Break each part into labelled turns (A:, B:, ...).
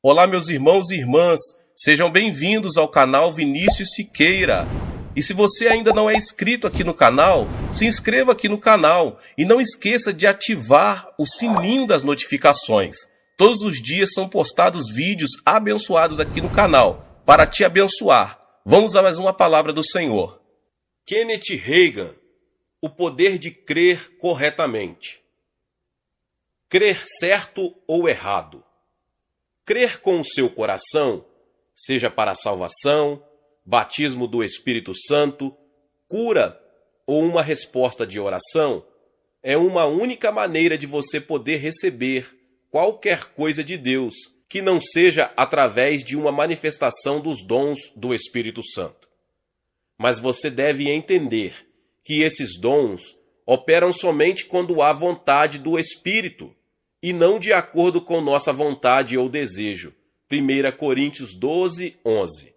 A: Olá, meus irmãos e irmãs, sejam bem-vindos ao canal Vinícius Siqueira. E se você ainda não é inscrito aqui no canal, se inscreva aqui no canal e não esqueça de ativar o sininho das notificações. Todos os dias são postados vídeos abençoados aqui no canal para te abençoar. Vamos a mais uma palavra do Senhor. Kenneth Hagin, o poder de crer corretamente. Crer certo ou errado. Crer com o seu coração, seja para a salvação, batismo do Espírito Santo, cura ou uma resposta de oração, é uma única maneira de você poder receber qualquer coisa de Deus que não seja através de uma manifestação dos dons do Espírito Santo. Mas você deve entender que esses dons operam somente quando há vontade do Espírito, e não de acordo com nossa vontade ou desejo. 1 Coríntios 12, 11.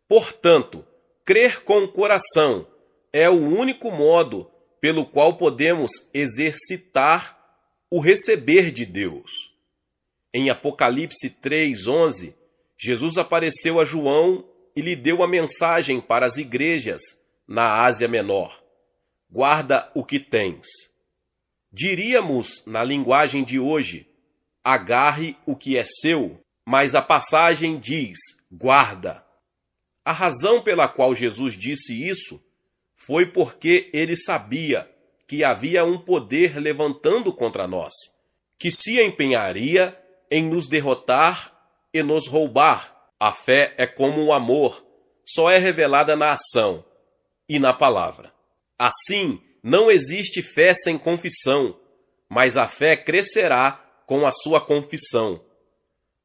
A: Portanto, crer com o coração é o único modo pelo qual podemos exercitar o receber de Deus. Em Apocalipse 3, 11, Jesus apareceu a João e lhe deu a mensagem para as igrejas na Ásia Menor. Guarda o que tens. Diríamos, na linguagem de hoje, agarre o que é seu, mas a passagem diz, guarda. A razão pela qual Jesus disse isso foi porque ele sabia que havia um poder levantando contra nós, que se empenharia em nos derrotar e nos roubar. A fé é como o amor, só é revelada na ação e na palavra. Assim, não existe fé sem confissão, mas a fé crescerá com a sua confissão.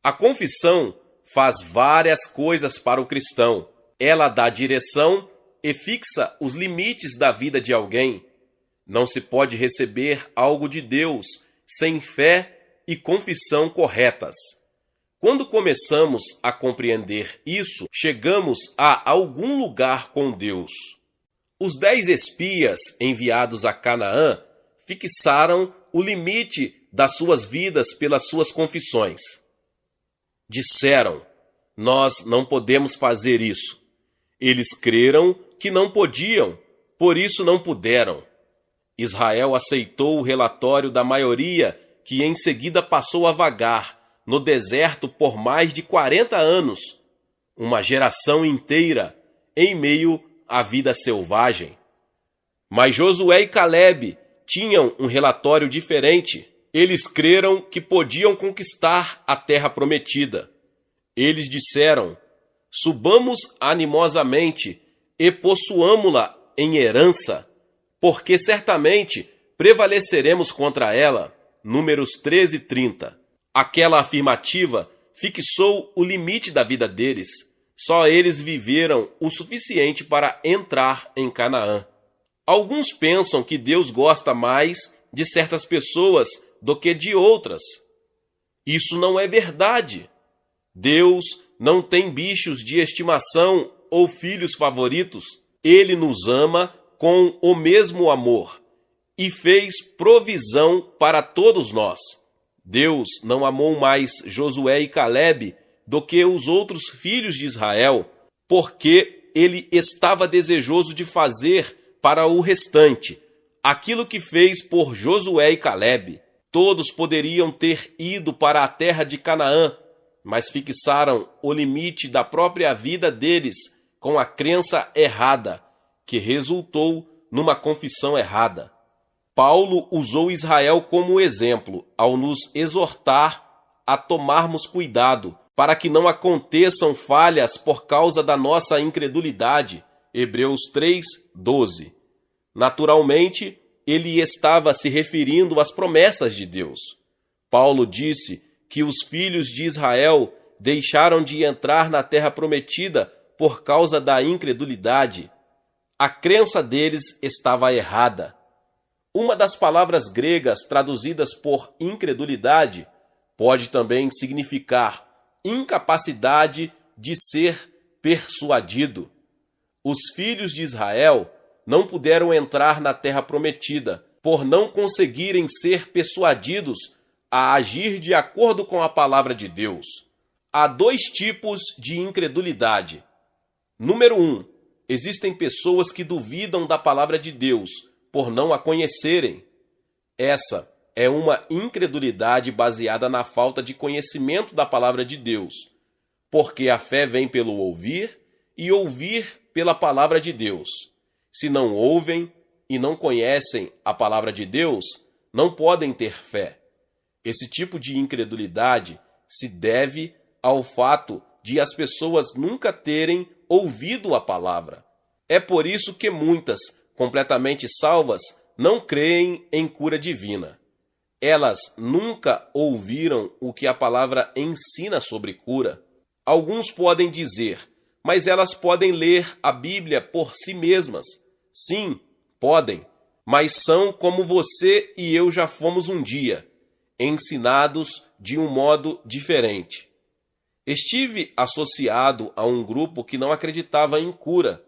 A: A confissão faz várias coisas para o cristão. Ela dá direção e fixa os limites da vida de alguém. Não se pode receber algo de Deus sem fé e confissão corretas. Quando começamos a compreender isso, chegamos a algum lugar com Deus. Os 10 espias enviados a Canaã fixaram o limite das suas vidas pelas suas confissões. Disseram, nós não podemos fazer isso. Eles creram que não podiam, por isso não puderam. Israel aceitou o relatório da maioria, que em seguida passou a vagar no deserto por mais de 40 anos, uma geração inteira, em meio à vida selvagem. Mas Josué e Caleb tinham um relatório diferente. Eles creram que podiam conquistar a terra prometida. Eles disseram, subamos animosamente e possuamo-la em herança, porque certamente prevaleceremos contra ela. Números 13, 30. Aquela afirmativa fixou o limite da vida deles. Só eles viveram o suficiente para entrar em Canaã. Alguns pensam que Deus gosta mais de certas pessoas do que de outras. Isso não é verdade. Deus não tem bichos de estimação ou filhos favoritos. Ele nos ama com o mesmo amor e fez provisão para todos nós. Deus não amou mais Josué e Caleb do que os outros filhos de Israel, porque ele estava desejoso de fazer para o restante aquilo que fez por Josué e Caleb. Todos poderiam ter ido para a terra de Canaã, mas fixaram o limite da própria vida deles com a crença errada, que resultou numa confissão errada. Paulo usou Israel como exemplo ao nos exortar a tomarmos cuidado para que não aconteçam falhas por causa da nossa incredulidade. Hebreus 3, 12. Naturalmente, ele estava se referindo às promessas de Deus. Paulo disse que os filhos de Israel deixaram de entrar na terra prometida por causa da incredulidade. A crença deles estava errada. Uma das palavras gregas traduzidas por incredulidade pode também significar incapacidade de ser persuadido. Os filhos de Israel não puderam entrar na terra prometida por não conseguirem ser persuadidos a agir de acordo com a palavra de Deus. Há dois tipos de incredulidade. Número 1. Existem pessoas que duvidam da palavra de Deus por não a conhecerem. Essa é uma incredulidade baseada na falta de conhecimento da palavra de Deus, porque a fé vem pelo ouvir e ouvir pela palavra de Deus. Se não ouvem e não conhecem a palavra de Deus, não podem ter fé. Esse tipo de incredulidade se deve ao fato de as pessoas nunca terem ouvido a palavra. É por isso que muitas, completamente salvas, não creem em cura divina. Elas nunca ouviram o que a palavra ensina sobre cura. Alguns podem dizer, mas elas podem ler a Bíblia por si mesmas. Sim, podem, mas são como você e eu já fomos um dia, ensinados de um modo diferente. Estive associado a um grupo que não acreditava em cura.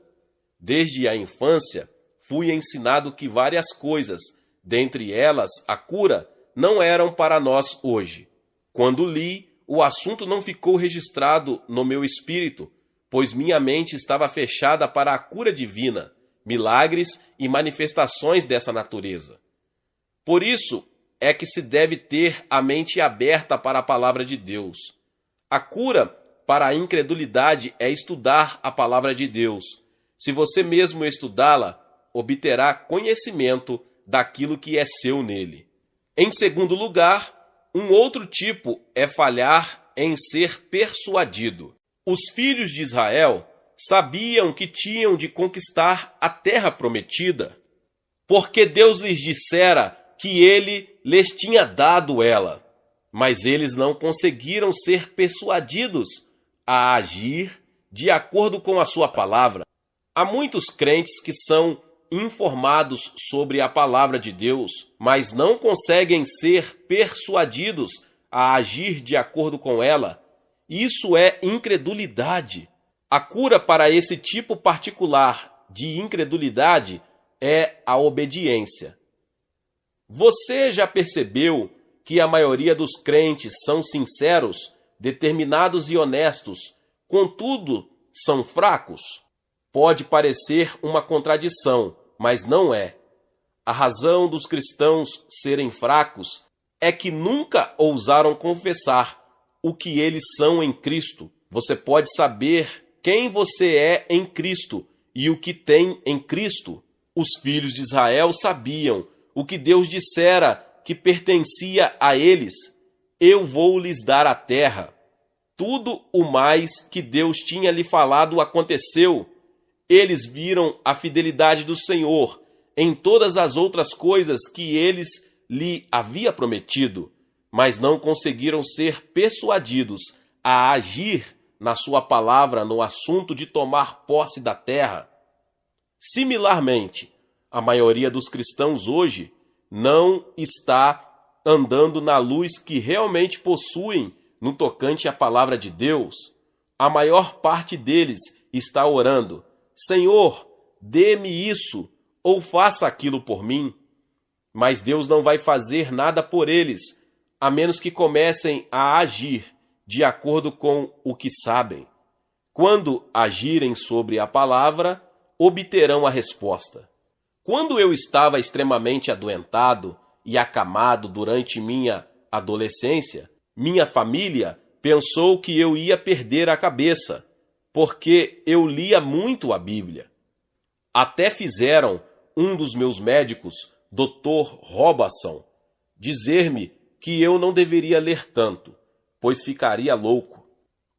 A: Desde a infância, fui ensinado que várias coisas, dentre elas a cura, não eram para nós hoje. Quando li, o assunto não ficou registrado no meu espírito, pois minha mente estava fechada para a cura divina, milagres e manifestações dessa natureza. Por isso é que se deve ter a mente aberta para a palavra de Deus. A cura para a incredulidade é estudar a palavra de Deus. Se você mesmo estudá-la, obterá conhecimento daquilo que é seu nele. Em segundo lugar, um outro tipo é falhar em ser persuadido. Os filhos de Israel sabiam que tinham de conquistar a terra prometida, porque Deus lhes dissera que ele lhes tinha dado ela, mas eles não conseguiram ser persuadidos a agir de acordo com a sua palavra. Há muitos crentes que são informados sobre a palavra de Deus, mas não conseguem ser persuadidos a agir de acordo com ela. Isso é incredulidade. A cura para esse tipo particular de incredulidade é a obediência. Você já percebeu que a maioria dos crentes são sinceros, determinados e honestos, contudo são fracos? Pode parecer uma contradição, mas não é. A razão dos cristãos serem fracos é que nunca ousaram confessar o que eles são em Cristo. Você pode saber quem você é em Cristo e o que tem em Cristo. Os filhos de Israel sabiam o que Deus dissera que pertencia a eles. Eu vou lhes dar a terra. Tudo o mais que Deus tinha lhe falado aconteceu. Eles viram a fidelidade do Senhor em todas as outras coisas que eles lhe havia prometido, mas não conseguiram ser persuadidos a agir na sua palavra no assunto de tomar posse da terra. Similarmente, a maioria dos cristãos hoje não está andando na luz que realmente possuem no tocante à palavra de Deus. A maior parte deles está orando: Senhor, dê-me isso, ou faça aquilo por mim. Mas Deus não vai fazer nada por eles, a menos que comecem a agir de acordo com o que sabem. Quando agirem sobre a palavra, obterão a resposta. Quando eu estava extremamente adoentado e acamado durante minha adolescência, minha família pensou que eu ia perder a cabeça, porque eu lia muito a Bíblia. Até fizeram um dos meus médicos, Dr. Robertson, dizer-me que eu não deveria ler tanto, pois ficaria louco.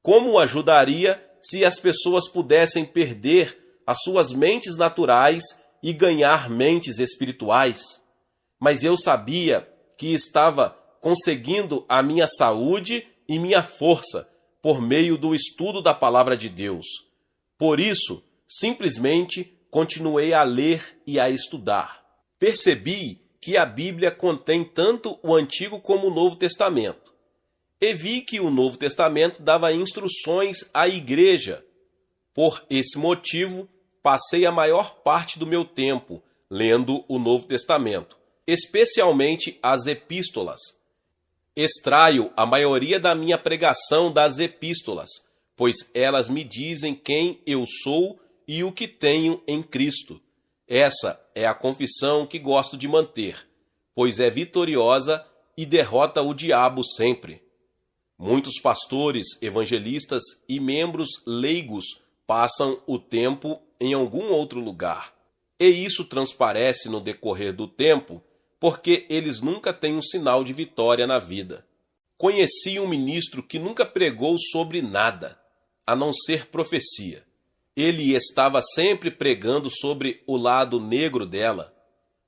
A: Como ajudaria se as pessoas pudessem perder as suas mentes naturais e ganhar mentes espirituais? Mas eu sabia que estava conseguindo a minha saúde e minha força por meio do estudo da palavra de Deus. Por isso, simplesmente continuei a ler e a estudar. Percebi que a Bíblia contém tanto o Antigo como o Novo Testamento. E vi que o Novo Testamento dava instruções à igreja. Por esse motivo, passei a maior parte do meu tempo lendo o Novo Testamento, especialmente as epístolas. Extraio a maioria da minha pregação das epístolas, pois elas me dizem quem eu sou e o que tenho em Cristo. Essa é a confissão que gosto de manter, pois é vitoriosa e derrota o diabo sempre. Muitos pastores, evangelistas e membros leigos passam o tempo em algum outro lugar. E isso transparece no decorrer do tempo, porque eles nunca têm um sinal de vitória na vida. Conheci um ministro que nunca pregou sobre nada, a não ser profecia. Ele estava sempre pregando sobre o lado negro dela.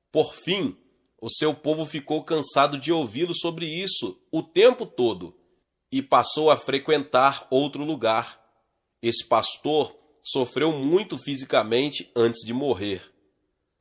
A: Por fim, o seu povo ficou cansado de ouvi-lo sobre isso o tempo todo e passou a frequentar outro lugar. Esse pastor sofreu muito fisicamente antes de morrer.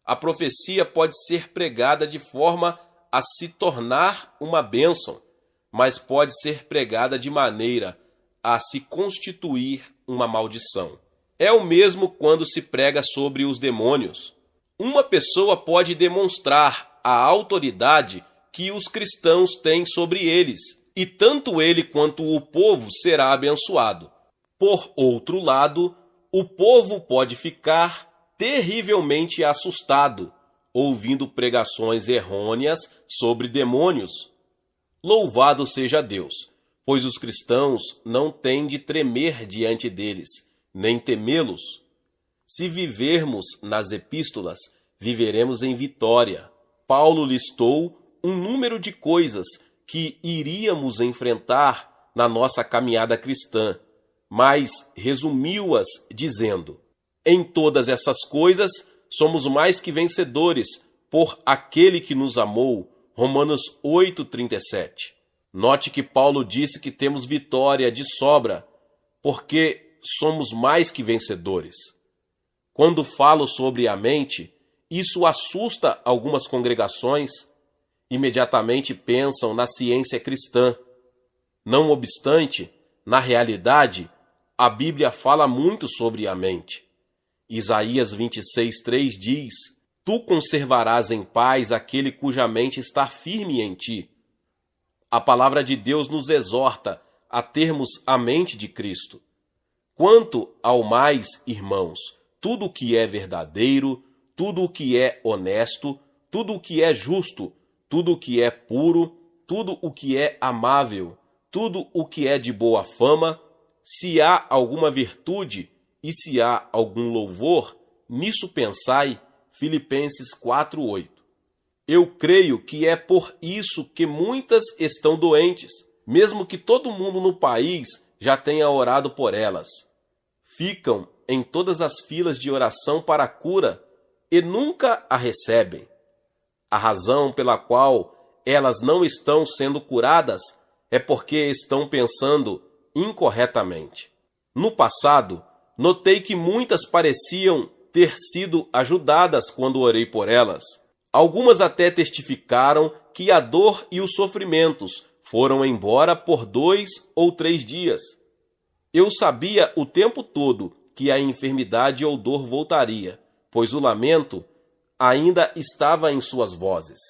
A: A profecia pode ser pregada de forma a se tornar uma bênção, mas pode ser pregada de maneira a se constituir uma maldição. É o mesmo quando se prega sobre os demônios. Uma pessoa pode demonstrar a autoridade que os cristãos têm sobre eles, e tanto ele quanto o povo será abençoado. Por outro lado, o povo pode ficar terrivelmente assustado, ouvindo pregações errôneas sobre demônios. Louvado seja Deus, pois os cristãos não têm de tremer diante deles, nem temê-los. Se vivermos nas epístolas, viveremos em vitória. Paulo listou um número de coisas que iríamos enfrentar na nossa caminhada cristã, mas resumiu-as dizendo: em todas essas coisas somos mais que vencedores por aquele que nos amou. Romanos 8:37. Note que Paulo disse que temos vitória de sobra, porque somos mais que vencedores. Quando falo sobre a mente, isso assusta algumas congregações. Imediatamente pensam na ciência cristã. Não obstante, na realidade, a Bíblia fala muito sobre a mente. Isaías 26:3 diz: tu conservarás em paz aquele cuja mente está firme em ti. A palavra de Deus nos exorta a termos a mente de Cristo. Quanto ao mais, irmãos, tudo o que é verdadeiro, tudo o que é honesto, tudo o que é justo, tudo o que é puro, tudo o que é amável, tudo o que é de boa fama, se há alguma virtude e se há algum louvor, nisso pensai. Filipenses 4:8. Eu creio que é por isso que muitas estão doentes, mesmo que todo mundo no país já tenha orado por elas. Ficam em todas as filas de oração para a cura e nunca a recebem. A razão pela qual elas não estão sendo curadas é porque estão pensando incorretamente. No passado, notei que muitas pareciam ter sido ajudadas quando orei por elas. Algumas até testificaram que a dor e os sofrimentos foram embora por 2 ou 3 dias. Eu sabia o tempo todo que a enfermidade ou dor voltaria, pois o lamento ainda estava em suas vozes.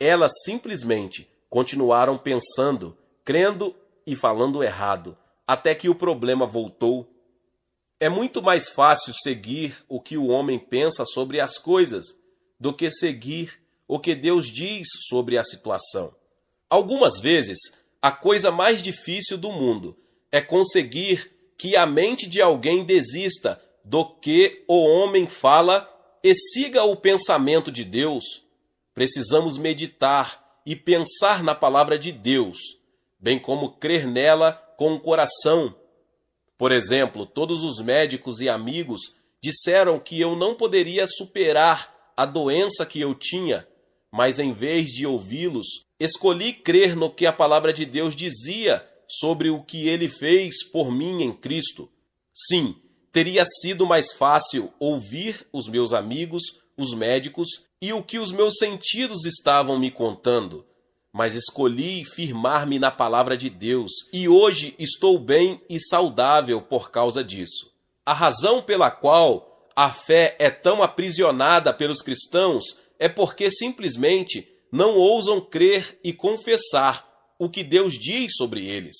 A: Elas simplesmente continuaram pensando, crendo e falando errado, até que o problema voltou. É muito mais fácil seguir o que o homem pensa sobre as coisas do que seguir o que Deus diz sobre a situação. Algumas vezes, a coisa mais difícil do mundo é conseguir que a mente de alguém desista do que o homem fala e siga o pensamento de Deus. Precisamos meditar e pensar na palavra de Deus, bem como crer nela com o coração. Por exemplo, todos os médicos e amigos disseram que eu não poderia superar a doença que eu tinha, mas em vez de ouvi-los, escolhi crer no que a palavra de Deus dizia sobre o que ele fez por mim em Cristo. Sim, teria sido mais fácil ouvir os meus amigos, os médicos, e o que os meus sentidos estavam me contando, mas escolhi firmar-me na palavra de Deus, e hoje estou bem e saudável por causa disso. A razão pela qual a fé é tão aprisionada pelos cristãos é porque simplesmente não ousam crer e confessar o que Deus diz sobre eles.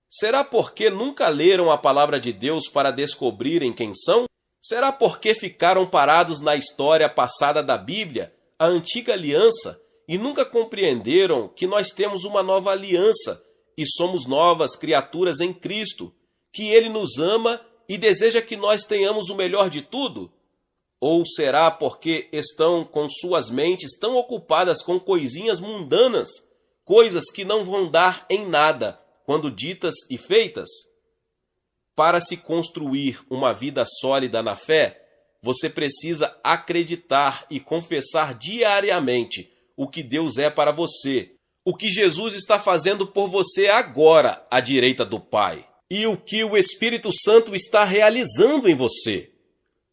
A: Será porque nunca leram a palavra de Deus para descobrirem quem são? Será porque ficaram parados na história passada da Bíblia, a antiga aliança, e nunca compreenderam que nós temos uma nova aliança e somos novas criaturas em Cristo, que Ele nos ama e deseja que nós tenhamos o melhor de tudo? Ou será porque estão com suas mentes tão ocupadas com coisinhas mundanas, coisas que não vão dar em nada quando ditas e feitas? Para se construir uma vida sólida na fé, você precisa acreditar e confessar diariamente o que Deus é para você, o que Jesus está fazendo por você agora à direita do Pai, e o que o Espírito Santo está realizando em você.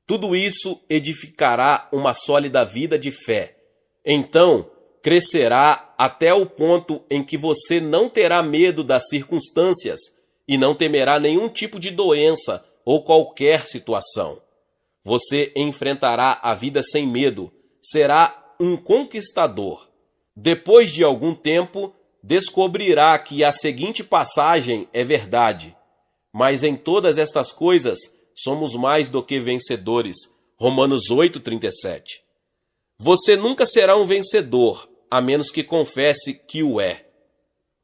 A: Tudo isso edificará uma sólida vida de fé. Então, crescerá até o ponto em que você não terá medo das circunstâncias e não temerá nenhum tipo de doença ou qualquer situação. Você enfrentará a vida sem medo, será um conquistador. Depois de algum tempo, descobrirá que a seguinte passagem é verdade. Mas em todas estas coisas, somos mais do que vencedores. Romanos 8:37. Você nunca será um vencedor, a menos que confesse que o é.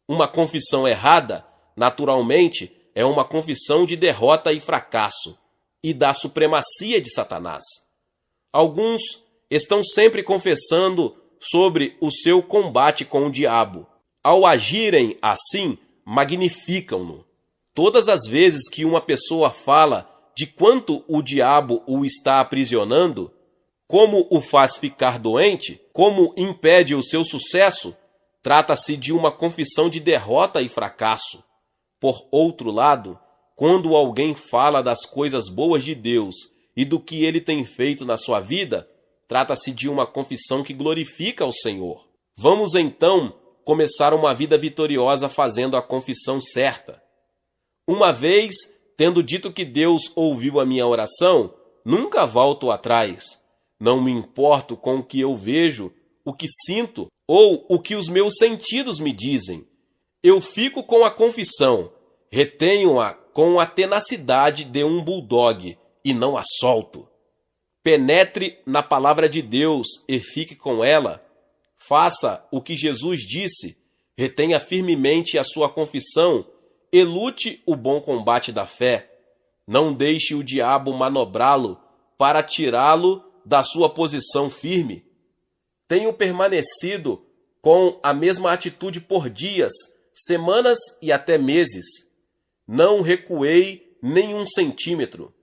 A: Uma confissão errada, naturalmente, é uma confissão de derrota e fracasso, e da supremacia de Satanás. Alguns estão sempre confessando sobre o seu combate com o diabo. Ao agirem assim, magnificam-no. Todas as vezes que uma pessoa fala de quanto o diabo o está aprisionando, como o faz ficar doente, como impede o seu sucesso, trata-se de uma confissão de derrota e fracasso. Por outro lado, quando alguém fala das coisas boas de Deus e do que Ele tem feito na sua vida, trata-se de uma confissão que glorifica o Senhor. Vamos então começar uma vida vitoriosa fazendo a confissão certa. Uma vez, tendo dito que Deus ouviu a minha oração, nunca volto atrás. Não me importo com o que eu vejo, o que sinto ou o que os meus sentidos me dizem. Eu fico com a confissão, retenho-a com a tenacidade de um bulldog e não a solto. Penetre na palavra de Deus e fique com ela. Faça o que Jesus disse, retenha firmemente a sua confissão e lute o bom combate da fé. Não deixe o diabo manobrá-lo para tirá-lo da sua posição firme. Tenho permanecido com a mesma atitude por dias, semanas e até meses. Não recuei nem um centímetro.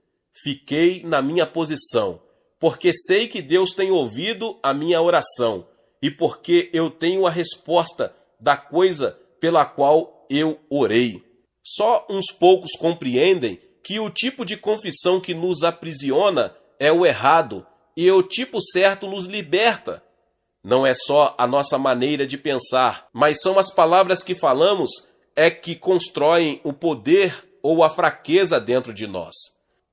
A: Fiquei na minha posição, porque sei que Deus tem ouvido a minha oração e porque eu tenho a resposta da coisa pela qual eu orei. Só uns poucos compreendem que o tipo de confissão que nos aprisiona é o errado e o tipo certo nos liberta. Não é só a nossa maneira de pensar, mas são as palavras que falamos que constroem o poder ou a fraqueza dentro de nós.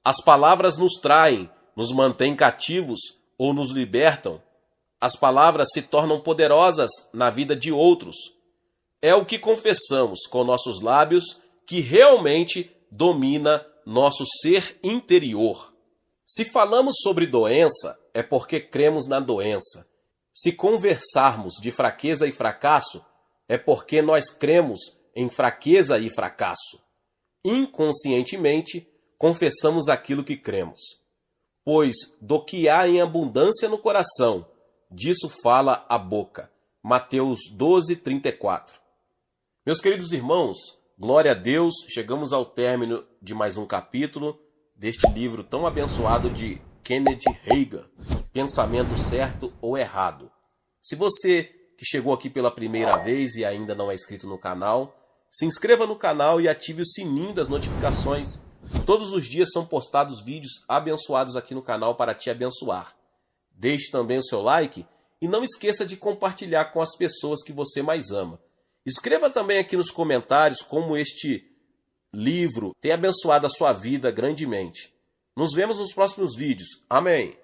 A: As palavras nos traem, nos mantêm cativos ou nos libertam. As palavras se tornam poderosas na vida de outros. É o que confessamos com nossos lábios que realmente domina nosso ser interior. Se falamos sobre doença, é porque cremos na doença. Se conversarmos de fraqueza e fracasso, é porque nós cremos em fraqueza e fracasso. Inconscientemente, confessamos aquilo que cremos. Pois do que há em abundância no coração, disso fala a boca. Mateus 12:34. Meus queridos irmãos, glória a Deus, chegamos ao término de mais um capítulo deste livro tão abençoado de Kenneth Hagin, Pensamento Certo ou Errado. Se você que chegou aqui pela primeira vez e ainda não é inscrito no canal, se inscreva no canal e ative o sininho das notificações. Todos os dias são postados vídeos abençoados aqui no canal para te abençoar. Deixe também o seu like e não esqueça de compartilhar com as pessoas que você mais ama. Escreva também aqui nos comentários como este livro tem abençoado a sua vida grandemente. Nos vemos nos próximos vídeos. Amém.